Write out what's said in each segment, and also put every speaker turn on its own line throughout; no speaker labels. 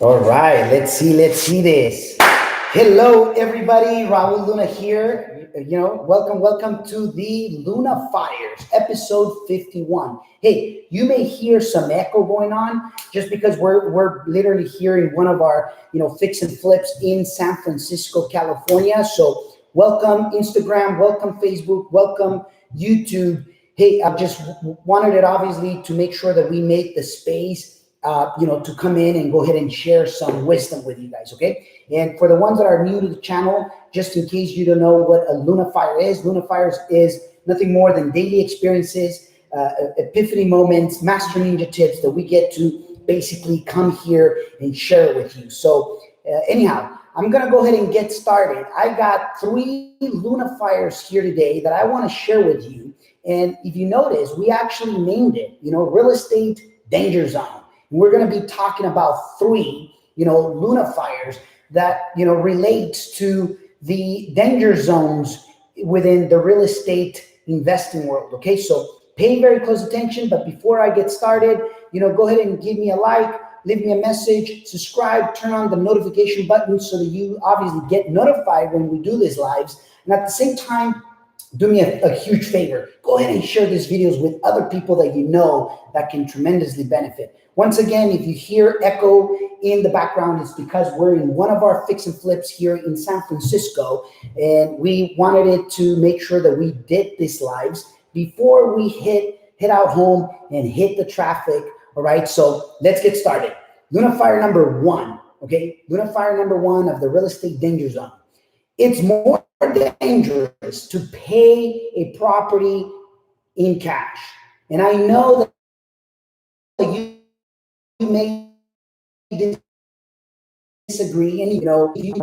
All right, let's see this. Hello, everybody. Raul Luna here. Welcome to the Luna Fires, episode 51. Hey, you may hear some echo going on just because we're literally here in one of our fix and flips in San Francisco, California. So welcome Instagram, welcome Facebook, welcome YouTube. Hey, I just wanted it obviously to make sure that we make the space to come in and go ahead and share some wisdom with you guys, okay? And for the ones that are new to the channel, just in case you don't know what a Luna Fire is, Luna Fires is nothing more than daily experiences, epiphany moments, master ninja tips that we get to basically come here and share with you. So anyhow, I'm gonna go ahead and get started. I got 3 Luna Fires here today that I wanna share with you. And if you notice, we actually named it, real estate danger zone. We're going to be talking about 3, Luna Fires that, relates to the danger zones within the real estate investing world. Okay, so pay very close attention. But before I get started, go ahead and give me a like, leave me a message, subscribe, turn on the notification button so that you obviously get notified when we do these lives. And at the same time, do me a huge favor. Go ahead and share these videos with other people that you know that can tremendously benefit. Once again, if you hear echo in the background, it's because we're in one of our fix and flips here in San Francisco, and we wanted it to make sure that we did these lives before we hit out home and hit the traffic. All right, so let's get started. Luna Fire number 1, okay? Luna Fire number 1 of the real estate danger zone. It's more dangerous to pay a property in cash. And I know that you may disagree, and you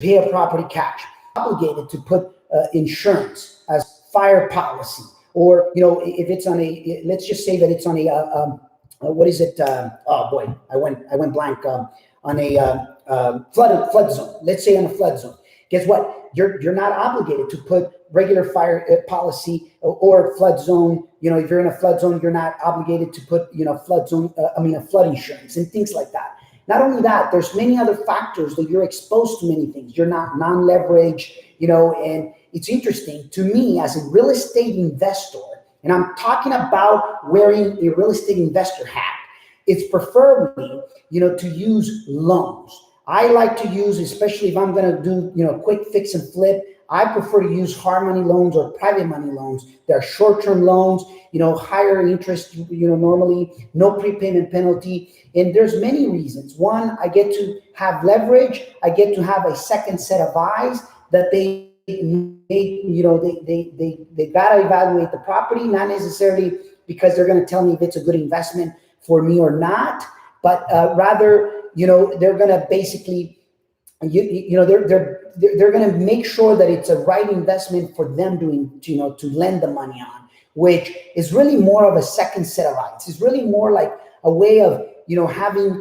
pay a property cash, obligated to put insurance as fire policy, or if it's on a, let's just say that it's on a what is it? Oh boy, I went blank. On a flood zone. Let's say on a flood zone. Guess what? You're not obligated to put regular fire policy or flood zone. If you're in a flood zone, you're not obligated to put flood zone. A flood insurance and things like that. Not only that, there's many other factors that you're exposed to many things. You're not non-leverage, and it's interesting to me as a real estate investor, and I'm talking about wearing a real estate investor hat. It's preferably, to use loans. I like to use, especially if I'm going to do, quick fix and flip, I prefer to use hard money loans or private money loans. They're short-term loans, higher interest, normally no prepayment penalty. And there's many reasons. One, I get to have leverage. I get to have a second set of eyes that they got to evaluate the property, not necessarily because they're going to tell me if it's a good investment for me or not, but rather, they're going to basically, they're going to make sure that it's a right investment for them to lend the money on, which is really more of a second set of eyes. It's really more like a way of, having,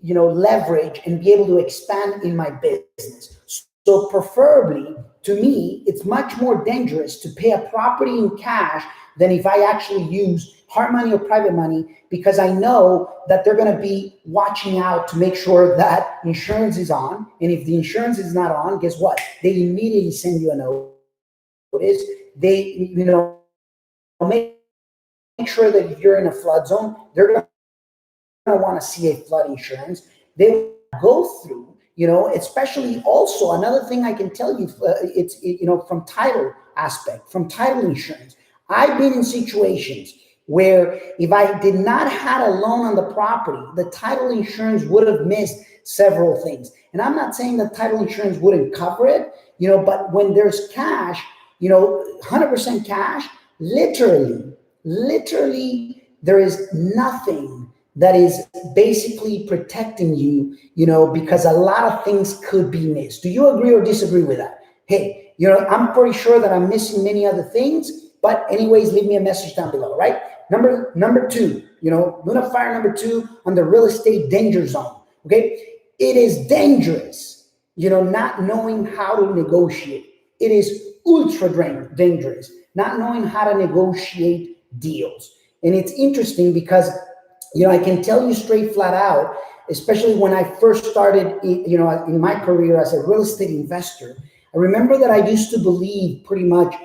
leverage and be able to expand in my business. So preferably, to me, it's much more dangerous to pay a property in cash than if I actually use hard money or private money, because I know that they're going to be watching out to make sure that insurance is on. And if the insurance is not on, guess what? They immediately send you a notice. They, make sure that if you're in a flood zone, they're going to want to see a flood insurance. They go through, especially also another thing I can tell you, from title aspect, from title insurance. I've been in situations where if I did not have a loan on the property, the title insurance would have missed several things. And I'm not saying that title insurance wouldn't cover it, but when there's cash, 100% cash, literally, there is nothing that is basically protecting you, because a lot of things could be missed. Do you agree or disagree with that? Hey, I'm pretty sure that I'm missing many other things, but anyways, leave me a message down below, right? Number 2, Luna Fire number 2 on the real estate danger zone, okay? It is dangerous, not knowing how to negotiate. It is ultra dangerous, not knowing how to negotiate deals. And it's interesting because I can tell you straight flat out, especially when I first started, in my career as a real estate investor. I remember that I used to believe pretty much,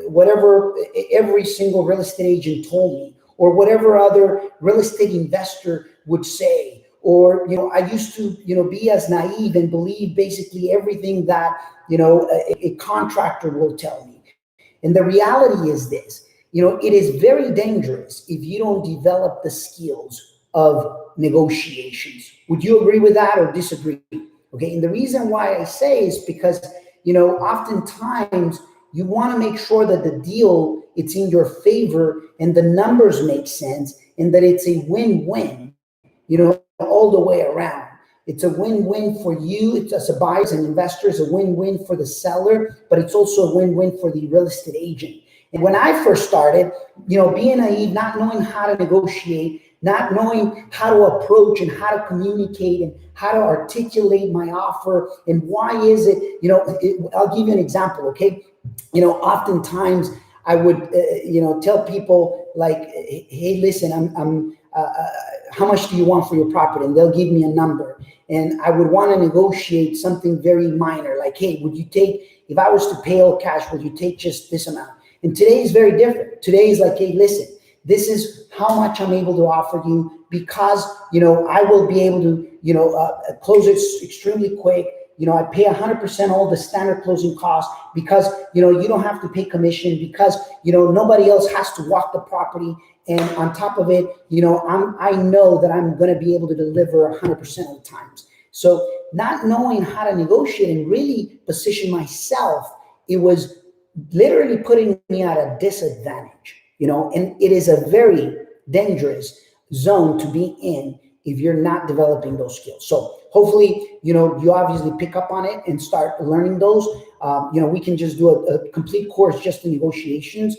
whatever every single real estate agent told me, or whatever other real estate investor would say, or I used to, be as naive and believe basically everything that a contractor will tell me. And the reality is this, it is very dangerous if you don't develop the skills of negotiations. Would you agree with that or disagree? Okay. And the reason why I say is because, oftentimes you want to make sure that the deal, it's in your favor and the numbers make sense and that it's a win-win, all the way around. It's a win-win for you. It's as a buyer, as an investor, it's a win-win for the seller, but it's also a win-win for the real estate agent. And when I first started, being naive, not knowing how to negotiate, not knowing how to approach and how to communicate and how to articulate my offer and why is it, I'll give you an example, okay? Oftentimes I would, tell people like, hey, listen, how much do you want for your property? And they'll give me a number. And I would want to negotiate something very minor, like, hey, would you take, if I was to pay all cash, would you take just this amount? And today is very different. Today is like, hey, listen, this is how much I'm able to offer you because, I will be able to, close it extremely quick. I pay 100% all the standard closing costs because, you don't have to pay commission because, nobody else has to walk the property. And on top of it, I know that I'm going to be able to deliver 100% of the times. So not knowing how to negotiate and really position myself, it was literally putting me at a disadvantage, and it is a very dangerous zone to be in if you're not developing those skills. So hopefully, you obviously pick up on it and start learning those. We can just do a complete course just in negotiations,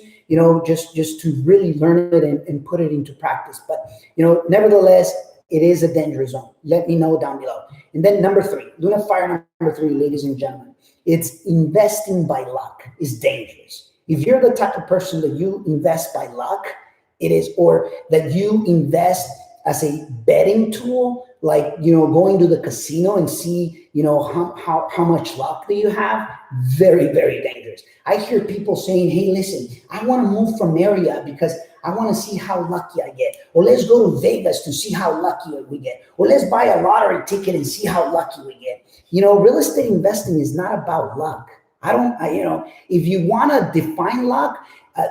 just to really learn it and put it into practice. But, nevertheless, it is a dangerous zone. Let me know down below. And then number 3, Luna Fire number 3, ladies and gentlemen, it's investing by luck is dangerous. If you're the type of person that you invest by luck, it is, or that you invest as a betting tool, like, going to the casino and see, how much luck that you have, very, very dangerous. I hear people saying, hey, listen, I want to move from area because I want to see how lucky I get. Or let's go to Vegas to see how lucky we get. Or let's buy a lottery ticket and see how lucky we get. Real estate investing is not about luck. If you want to define luck,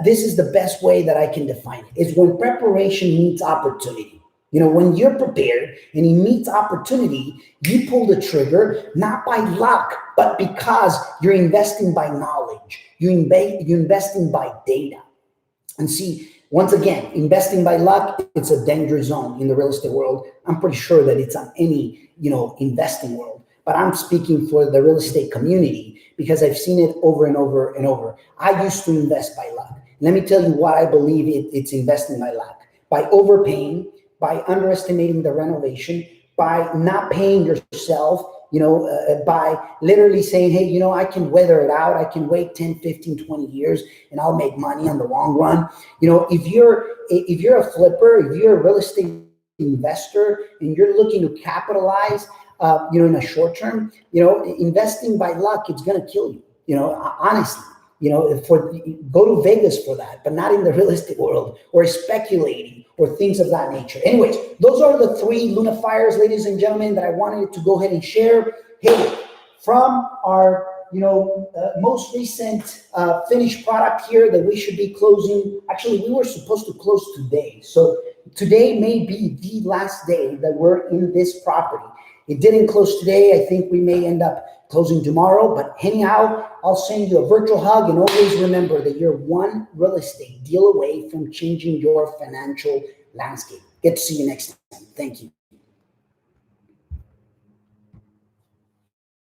this is the best way that I can define it. It's when preparation meets opportunity. When you're prepared and it meets opportunity, you pull the trigger, not by luck, but because you're investing by knowledge. You're investing by data. And see, once again, investing by luck, it's a dangerous zone in the real estate world. I'm pretty sure that it's on any, investing world. But I'm speaking for the real estate community because I've seen it over and over and over. I used to invest by luck. Let me tell you why I believe it's investing by luck. By overpaying, by underestimating the renovation, by not paying yourself, by literally saying, hey, I can weather it out. I can wait 10, 15, 20 years and I'll make money on the long run. If you're a flipper, if you're a real estate investor and you're looking to capitalize, in a short term, investing by luck, it's going to kill you, honestly. Go to Vegas for that, but not in the real estate world or speculating or things of that nature. Anyways, those are the 3 Luna Fires, ladies and gentlemen, that I wanted to go ahead and share. Hey, from our most recent finished product here that we should be closing. Actually, we were supposed to close today. So today may be the last day that we're in this property. It didn't close today. I think we may end up closing tomorrow, but anyhow, I'll send you a virtual hug, and always remember that you're one real estate deal away from changing your financial landscape. Get to see you next time. Thank you.